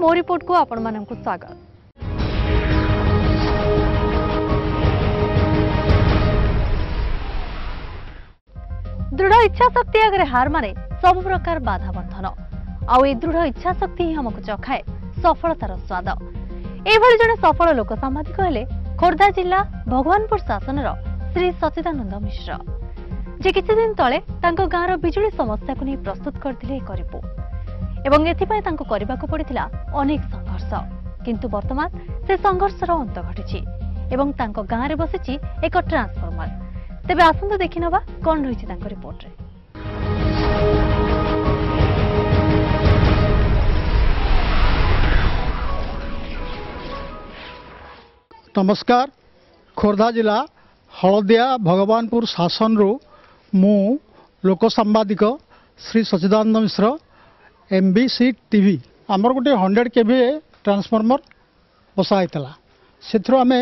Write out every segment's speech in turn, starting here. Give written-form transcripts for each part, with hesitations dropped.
मो रिपोर्ट को आपण मानकु स्वागत। दृढ़ इच्छा शक्ति आगे हार माने सब प्रकार बाधा बंधन आउ ए दृढ़ इच्छा शक्ति ही हमको चखाए सफलतार स्वाद। एभली जने सफल लोक सामाजिक हेले खोर्धा जिला भगवानपुर शासन श्री सचिदानंद मिश्र जे किछि दिन तले तांको गाँर बिजुली समस्या को नहीं प्रस्तुत करथिले एक रिपोर्ट एवं एथिपाई तांको करबाको पड़िथिला अनेक संघर्ष किंतु वर्तमान से संघर्षर अंत घटिछि एवं तांको गाँरे बसिछि एक ट्रांसफॉर्मर। तेबे आसंतु देखि नबा कोन रहिछि तांको रिपोर्ट रे। नमस्कार, खोर्धा जिला हलदिया भगवानपुर शासन रु मु लोक सांबादिक श्री सचिदानंद मिश्र एमबीसी टीवी आमर गोटे 100 kVA ट्रांसफॉर्मर बसाइला से आम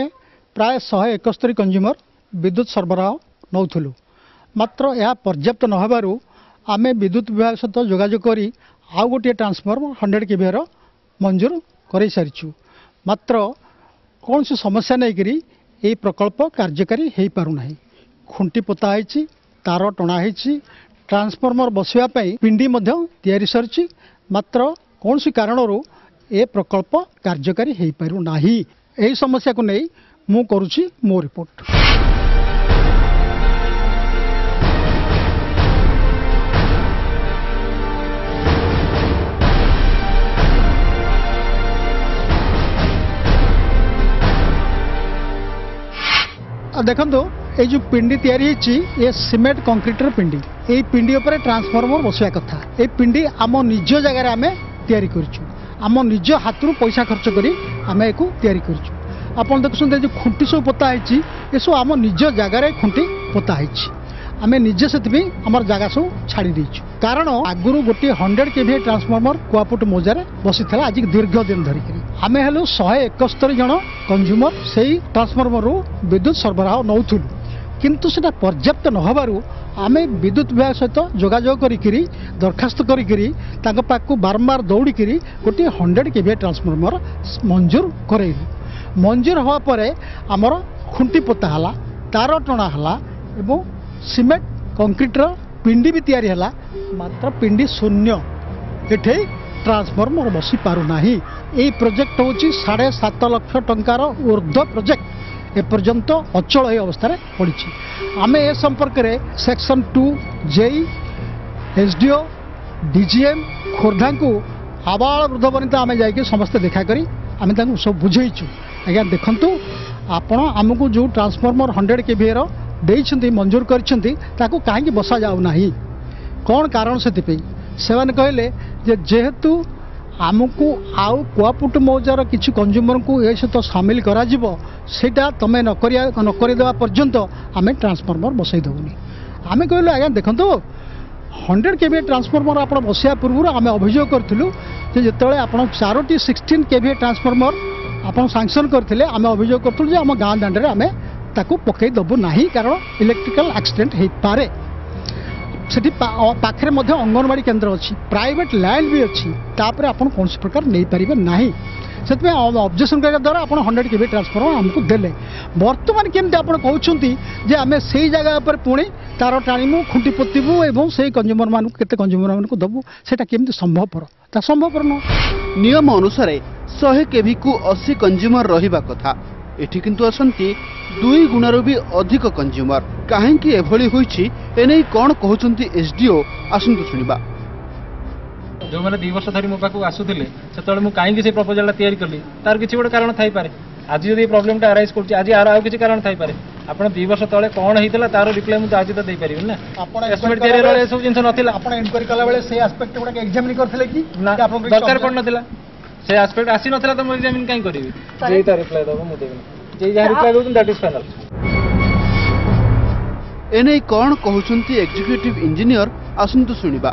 प्राय 171 कंज्यूमर विद्युत सरबराह नौलु मात्र यह पर्याप्त नहबारु आम विद्युत विभाग सहित जोगाजोग करी आउ गोटे ट्रांसफॉर्मर 100 kVA मंजूर कर सारी मात्र कौन सी समस्या नहीं करी ये प्रकल्प कार्यकारी हो पारना। खुंटी पोता है, तार टणा है, ट्रांसफॉर्मर बसवाई पिंडी तैयारी सरी मात्र कौन सी कारण ए प्रकल्प कार्यकारी हो पारना। यही समस्या को नहीं मु करुछि मो रिपोर्ट। देखो ये जो पिंडी तैयारी ये सीमेंट कंक्रीटर पिंडी ये पिंडी उपर ट्रांसफॉर्मर बसवा कथा। ये पिंडी आम निज जगार आम तैयारी करम निज हाथ पैसा खर्च करी आम एक तैयारी कर देखुं जो खुंटी सब पोता है ये सब आम निज जगार खुंटी पोता है आम निजे से आम जगह सब छाड़ी देचु कारण आगुरी गोटे 100 kVA ट्रांसफॉर्मर कुआपुट मोजार बसी आज दीर्घ दिन धरिक आम हेलु 171 जन कंज्यूमर से ट्रांसफॉर्मर विद्युत सरबराह नौलु किंतु सेटा पर्याप्त नहबारु आम विद्युत विभाग सहित जोगाजोग करी दरखास्त करी पाखु बारंबार दौड़ी गोटे 100 kVA ट्रांसफॉर्मर मंजूर करैलु। मंजूर हवा परे आमर खुंटी पोता हला, तार टणा हला एवं सीमेंट कंक्रीटर पिंडी भी तैयारी है मात्र पिंडी शून्य एठे ट्रांसफॉर्मर बसी पारुना। यही प्रोजेक्ट हूँ 7.5 लाख टंकार ऊर्ध्व प्रोजेक्ट एपर्यंत अचल ये अवस्था पड़ी। आम ए संपर्क में section 2 JE SDO DGM Khordha को आबाल वृद्ध वनिता आम जा समस्ते देखा करी आम सब बुझेचु। आज्ञा देखु आपण आमको जो ट्रांसफॉर्मर 100 kVA देइछन्ति मंजूर करछन्ति ताको काहे बसा जाउना कौन कारण से कहले जेहेतु आमको आउ कुआपुट मौजार किसी कंज्यूमर को ये सहित सामिल करा सेटा तमें नकरदेवा पर्यंत आम ट्रांसफॉर्मर बसई देवनी। आम कहलु आज्ञा देखो 100 kVA ट्रांसफॉर्मर आप बसवा पूर्व आम अभियोग करूँ जिते आप 4टी 16 kVA ट्रांसफॉर्मर आप सांक्शन करते आम अभियोग करूँ आम गाँ दांडे आम ताकू पकई दबु नाही कारण इलेक्ट्रिकल एक्सीडेंट हो पारे। सेठी पाखरे मध्य अंगनवाड़ी केन्द्र अच्छी, प्राइवेट लैंड भी अच्छी, तापर आपण कौन प्रकार नहीं पारे नाही से ऑब्जेक्शन करने द्वारा आप 100 kVA ट्रांसफॉर्मर आमको देले। बर्तमान केमती आप कहते जे आम से जगह पर पुणी तार टाणीमु खुंटी पोतबू एवं से कंज्यूमर मान केते कंज्यूमर मान को दबू सेटा केमती संभवपर ता संभवपर न। नियम अनुसार 100 kV को 80 कंज्यूमर रहिबा कथा एठी किंतु असंती 2 गुणर भी अधिक कंज्यूमर काहेकि एभली होईछि एनै कोन कहउछंती एसडीओ आसंतु सुनिबा। जो मैंने 2 वर्ष धरी मो पाखु आसुथिले सेतବେଳେ मु काहेकि से प्रपोजल तैयारी करली तार किछि गोटे कारण थाई पारे। आज जदि प्रॉब्लम टा अराइज करछि आज आर किछि कारण थाई पारे। आपण 2 वर्ष तळे कोन हेतिला तार रिप्लाई मु आज त देई परिबे ना। आपण एस्टिमेट तैयारी रे सब जिंस नथिला आपण इंक्वायरी कला बेले से एस्पेक्ट गुडा एग्जामिन करथिले कि ना आपण दरकार पड़ नथिला से एस्पेक्ट आसी नथिला त मु एग्जामिन काई करिवि जेई ता रिप्लाई दबो मु देबे जे जा रिप्लाई दो दैट इज फाइनल। एनै कोन कहउछंती एग्जीक्यूटिव इंजीनियर आसंतु सुनिबा।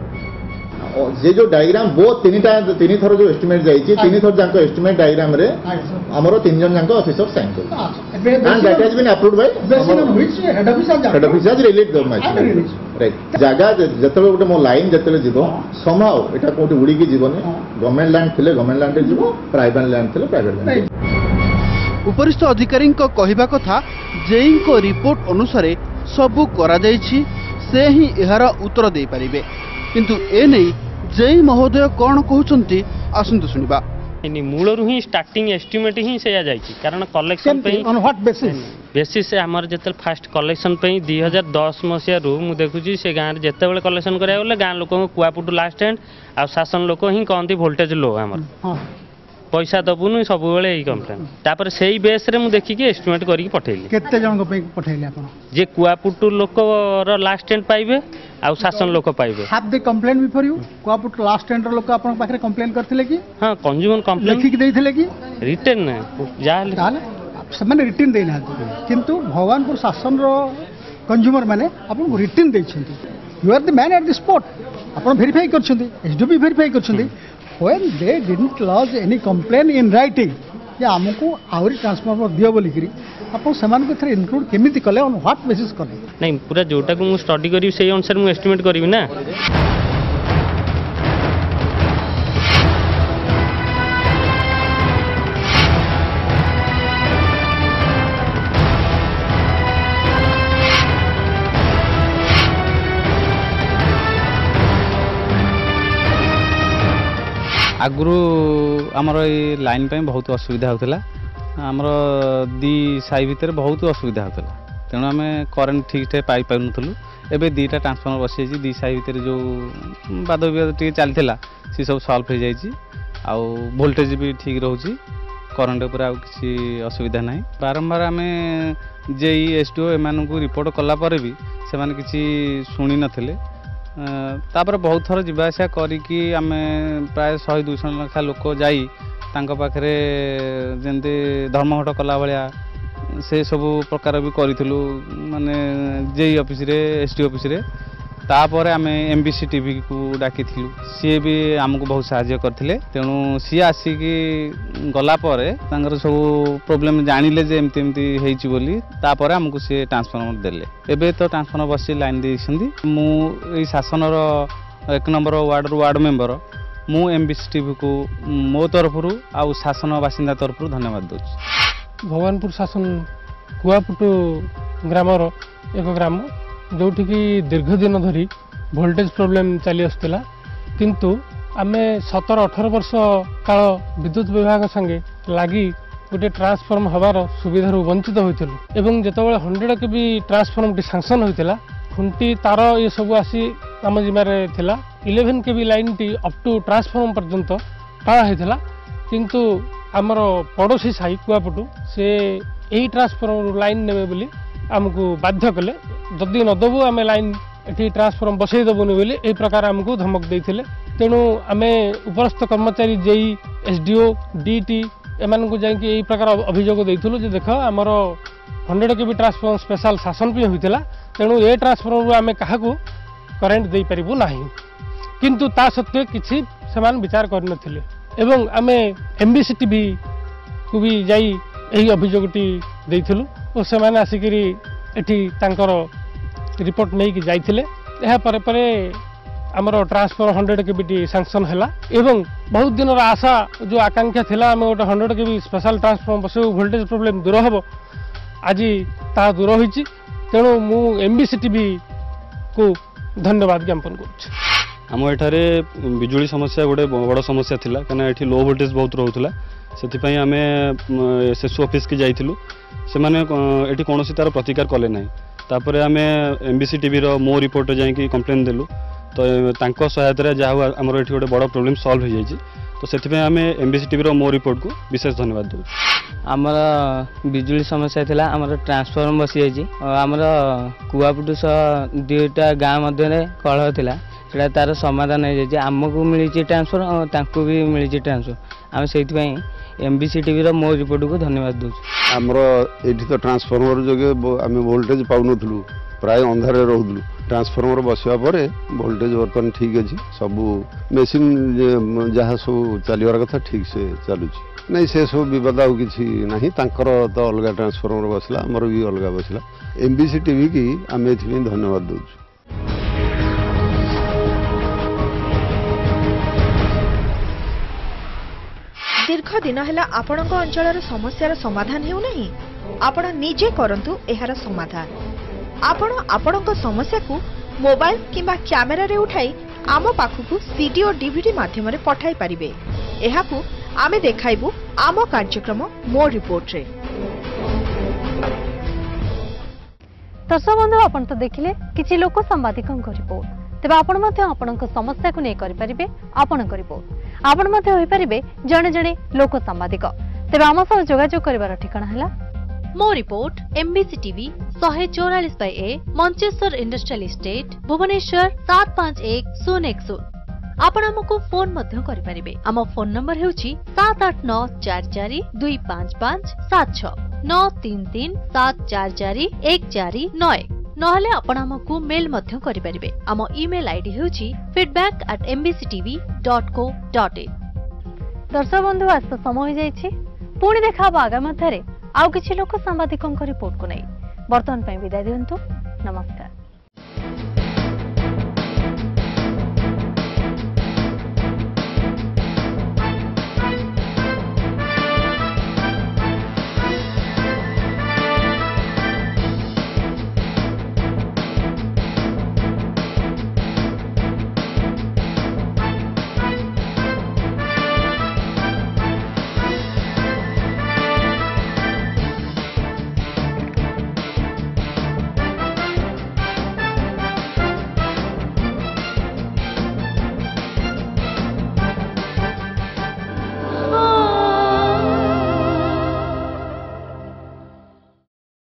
जे जो डायग्राम वो तीन थर जो एस्टिमेट जाइए 3 थर जांको एस्टिमेट डायग्राम रे हमरो 3 जन जांको ऑफिसर साइन कर and that has been approved by head office has release the match right जगह जिते गोटे मो लाइन जिते जीव समाव एटा कोटी उड़ी जीवनी गवर्नमेंट लैंड थिले गवर्नमेंट लैंड जीव प्राइवेट लैंड थिले प्राइवेट लैंड उपरिस्थ अधिकारी कहवा कथा जेई को रिपोर्ट अनुसार सबू करा जायछि से ही एहार उत्तर दे पारिबे किंतु ए नै जेई महोदय कौन कहउचंती आसंतु सुनिबा मूलरू ही स्टार्टिंग एस्टिमेट ही से जाइछि कारण कलेक्शन पे ऑन व्हाट बेसिस बेसिस से हमर जेतल फास्ट कलेक्शन पे 2010 मसिया रू मु देखुछि से गां रे जेते बेले कलेक्शन करिया गले गां लोक को कुआपुटू लास्ट एंड आ शासन लोक ही कहंती वोल्टेज लो हमर पैसा दबुनु सब बेले एही कंप्लेन तापर सेही बेस रे मु देखि के एस्टिमेट करी पठेली केते जन को पे पठैले आपण जे कुआपुटू लोक रो लास्ट एंड पाइबे आ शासन लोक पाइबे have they complain before you कुआपुट लास्ट एंड लोक आपण पाखरे कंप्लेन करथिले कि हां कंज्यूमर कंप्लेन लिखि देथिले कि रिटर्न जाले ताले ସେମାନେ रिटर्न देई नांती किंतु भगवानपुर शासन रो कंज्यूमर माने आपण रिटर्न देछंती you are the man at the spot आपण वेरीफाई करछंती एसडीबी वेरीफाई करछंती when they didn't lodge any complaint in writing जे हमको आउरी ट्रांसफार्मर दियो बोली करी आपण समान को थरे इंक्लूड केमिति कले ऑन व्हाट बेसिस कले नहीं पूरा जोटा को मु स्टडी करी सेही अनुसार मु एस्टिमेट करबी ना आगु आमर ये लाइन पे बहुत असुविधा होता आमर दी साई भितर बहुत असुविधा होता तेणु आम करेन्ट ठीक ठाक पाई पारुनथलु एबे दीटा ट्रांसफॉर्मर बसी जी दी साई भितर जो वाद विवाद टी चलता सी सब सॉल्व हो जाइए आ वोल्टेज भी ठीक रोचे करेन्ट उपर आउ किसी असुविधा ना बारंबार आम जेई एसडीओ एम को रिपोर्ट कलापर भी से किसी शुणी नथिले तापर बहुत थर जावासा करिकी आमे प्राय 100-200 लखा लोक जाई तांको पाखरे जेंते धर्मघट कला भलिया से सब प्रकार भी करिथलु माने जेई ऑफिस रे एसडी ऑफिस रे तापर आमे एमबीसी टीवी को डाकिथिलु सी भी हमको बहुत सहायता करथिले तेणु सी आसिकी गला परे तांगर सब प्रॉब्लम जानिले जे एमती एमती हेइची बोली तापर हमको सी ट्रांसफार्मर देले एबे तो ट्रांसफार्मर बसी लाइन देइसंदी मु ए शासन रो 1 नंबर वार्ड रो वार्ड मेंबर मु एमबीसी टीवी को मो तरफ रु आ शासन बासिंदा तरफ रु धन्यवाद दोछ भगवानपुर शासन कुआपुटू ग्रामर एक ग्राम जोठी की दीर्घ दिन धरी वोल्टेज प्रॉब्लम चली आसुला किंतु आमे 17-18 वर्ष काल विद्युत विभाग संगे लगी गोटे ट्रांसफॉर्म हबार सुविधार वंचित होइतिलु एवं जेतबेले 100 के भी ट्रांसफॉर्म सैंक्शन होइतिला खुंटी तार ये सब आसी आम जिम्मारे थिला 11 के भी लाइन टी अप टू ट्रांसफॉर्म पर्यंत टाळा होइतिला किंतु आमर पड़ोसी साई कुआपुटू से यही ट्रांसफॉर्म लाइन नेबे बोली आमको बाध्य कले जदि नदबू आम लाइन ये ट्रांसफॉर्म बसई देबुनि बोली ए प्रकार आमको धमक देइथिले तेणु आम उपरस्थ कर्मचारी जेई एसडीओ डीटी एमान को जाई यही प्रकार अभियोग देइथिलु जे देख आमर 100 के भी ट्रांसफॉर्म स्पेशल शासन भी होइतिला तेणु ए ट्रांसफॉर्म आम काहाकू करेंट दे परिबु नाही किंतु ता सत्वे किछि समान विचार कर नथिले एवं आम एमबीसी टीवी को भी जाई यही अभियोगटी देइथिलु और से माने आसिकरी एठी तांकर रिपोर्ट नहीं कि जाइथिले एहा परे परे आमर ट्रांसफॉर्मर 100 केबी सैंक्शन हैला एवं बहुत दिन आशा जो आकांक्षा थिला आम गोटे 100 केबी स्पेशल ट्रांसफॉर्मर बसे वोल्टेज प्रॉब्लम दूर हम आज ता दूर होइछि तेणु मु एमबीसी टीवी को धन्यवाद ज्ञापन करुछि आम एठारे बिजुली समस्या गोटे बड़ समस्या थिला कना एठी लो वोल्टेज बहुत रहउतला सेथिपई आमे एसएसओ ऑफिस की जाइथिलु से माने एठी कोनोसी तार प्रतिकार कले नाही तापरे आमे एमबीसी टीवी रो मो रिपोर्ट जाई कि कंप्लेन देलु तो तांको सहायता जा हमर एठी गोटे बड़ प्रॉब्लम सॉल्व हो जाइछि तो सेथिपई आमे एमबीसी टीवी रो मो रिपोर्ट को विशेष धन्यवाद दउ आमर बिजुली समस्या थिला आमर ट्रांसफॉर्मर बसी जाइछि आमर कुआपुटू दुईटा गाँ मध्य कलह थिला सेटा तार समाधान हो जाइछि आमको मिली ट्रांसफर तांको भी मिली ट्रांसफर आम से एमबीसी टीवी रो मो रिपोर्ट को धन्यवाद दउ आमर एठी तो ट्रांसफॉर्मर जोगे आम वोल्टेज पाउनथलु प्राय अंधार रोलु ट्रांसफॉर्मर बसवा पर वोल्टेज बर्तमान ठीक अच्छी सबू मेसीन जहाँ सब चलवार कथा ठीक से चलुची नहीं से सब विवाद आउ कि ना तो अलग ट्रांसफॉर्मर बसला आमर भी अलग बसला एमबीसी टीवी की आम ए धन्यवाद दौर। दीर्घ दिन है आपण अंचल समस्यार समाधान हेउ नहीं आपण निजे करंतु एहार समाधान आपण समस्या को मोबाइल किंबा कैमेरा रे उठाई आम पाखकु सीडी और डीवीडी माध्यम रे पठाई परिबे। एहाकु आमे देखाइबु आम कार्यक्रम मो रिपोर्ट रे। दर्शक बंधु आपण तो देखिले किछि लोक संवादिकन रिपोर्ट तेबे आपण मध्ये आपणक समस्या को नै करि परिबे आपणक रिपोर्ट आपण मध्ये होई परिबे जणे जणे लोक संवादिक तेबे आम सह जोगाजोग करिवार ठिकाना हला मो report MBC TV 144A Mancheswar industrial estate Bhubaneswar 751010 आपण हमकु फोन मध्य करि परिबे। आम फोन नंबर हेउची 7894425576 9337441491 नहले आपण हमकु मेल मध्य करि परिबे। आम ईमेल आईडी हेउची feedback@mbctv.co.in। दर्शक बंधु आज तो समय हो जाइछि पुणी देखा आगामी मध्यरे आउ किछि लोक सांबादिकଙ୍କ रिपोर्ट को नहीं बर्तमान विदाय दियंतु नमस्कार।